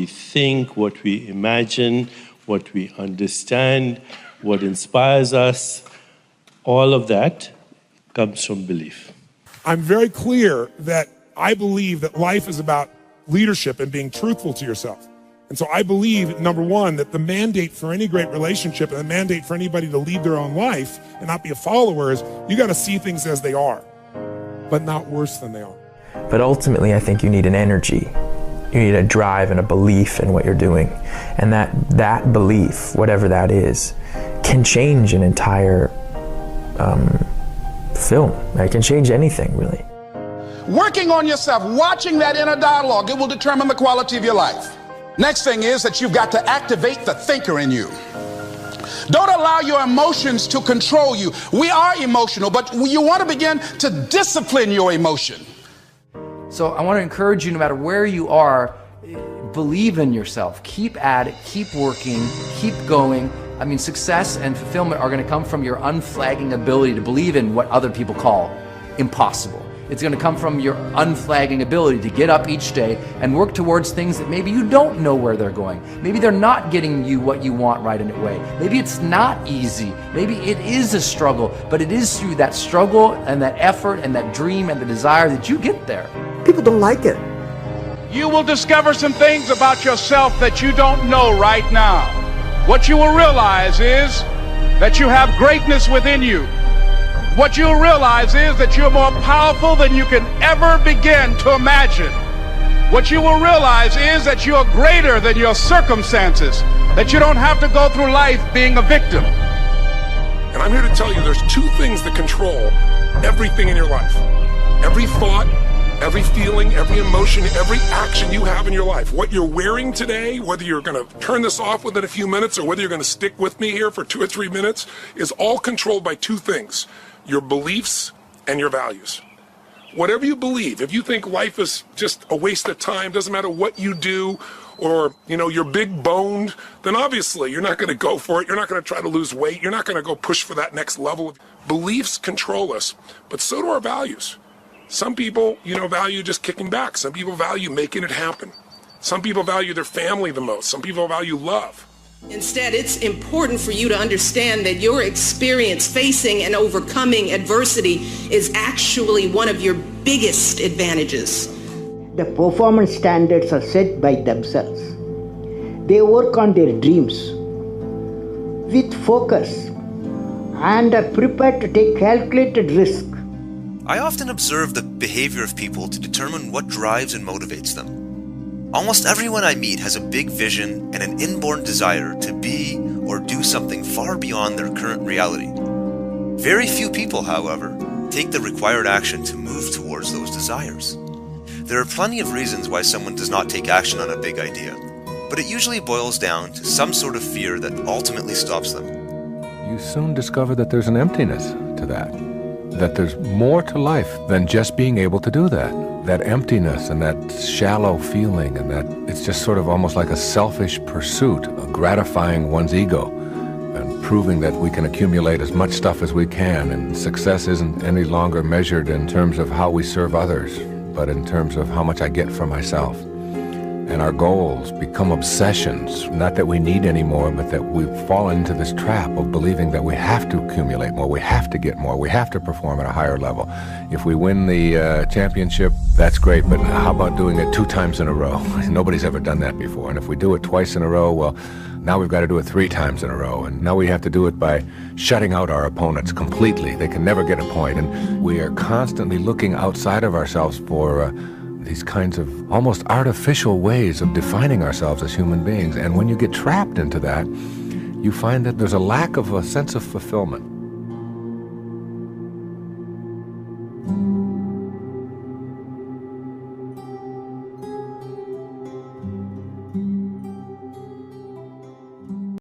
We think, what we imagine, what we understand, what inspires us, all of that comes from belief. I'm very clear that I believe that life is about leadership and being truthful to yourself. And so I believe, number one, that the mandate for any great relationship and the mandate for anybody to lead their own life and not be a follower is you got to see things as they are, but not worse than they are. But ultimately, I think you need an energy. You need a drive and a belief in what you're doing. And that belief, whatever that is, can change an entire film. It can change anything, really. Working on yourself, watching that inner dialogue, it will determine the quality of your life. Next thing is that you've got to activate the thinker in you. Don't allow your emotions to control you. We are emotional, but you want to begin to discipline your emotion. So I want to encourage you, no matter where you are, believe in yourself. Keep at it, keep working, keep going. I mean, success and fulfillment are going to come from your unflagging ability to believe in what other people call impossible. It's going to come from your unflagging ability to get up each day and work towards things that maybe you don't know where they're going. Maybe they're not getting you what you want right away. Maybe it's not easy. Maybe it is a struggle, but it is through that struggle and that effort and that dream and the desire that you get there. People don't like it. You will discover some things about yourself that you don't know right now. What you will realize is that you have greatness within you. What you'll realize is that you're more powerful than you can ever begin to imagine. What you will realize is that you're greater than your circumstances, that you don't have to go through life being a victim. And I'm here to tell you there's two things that control everything in your life. Every thought, every feeling, every emotion, every action you have in your life. What you're wearing today, whether you're going to turn this off within a few minutes or whether you're going to stick with me here for 2 or 3 minutes, is all controlled by two things: your beliefs and your values. Whatever you believe, if you think life is just a waste of time, doesn't matter what you do, or you're big boned, then obviously you're not going to go for it. You're not going to try to lose weight. You're not going to go push for that next level. Beliefs control us, but so do our values. Some people, value just kicking back. Some people value making it happen. Some people value their family the most. Some people value love. Instead, it's important for you to understand that your experience facing and overcoming adversity is actually one of your biggest advantages. The performance standards are set by themselves. They work on their dreams with focus and are prepared to take calculated risk. I often observe the behavior of people to determine what drives and motivates them. Almost everyone I meet has a big vision and an inborn desire to be or do something far beyond their current reality. Very few people, however, take the required action to move towards those desires. There are plenty of reasons why someone does not take action on a big idea, but it usually boils down to some sort of fear that ultimately stops them. You soon discover that there's an emptiness to that there's more to life than just being able to do that. That emptiness and that shallow feeling, and that it's just sort of almost like a selfish pursuit of gratifying one's ego and proving that we can accumulate as much stuff as we can, and success isn't any longer measured in terms of how we serve others, but in terms of how much I get for myself. And our goals become obsessions, not that we need anymore, but that we've fallen into this trap of believing that we have to accumulate more, we have to get more, we have to perform at a higher level. If we win the championship, that's great, but how about doing it 2 times in a row? Nobody's ever done that before. And if we do it twice in a row, well, now we've got to do it 3 times in a row. And now we have to do it by shutting out our opponents completely. They can never get a point. And we are constantly looking outside of ourselves for these kinds of almost artificial ways of defining ourselves as human beings. And when you get trapped into that, you find that there's a lack of a sense of fulfillment.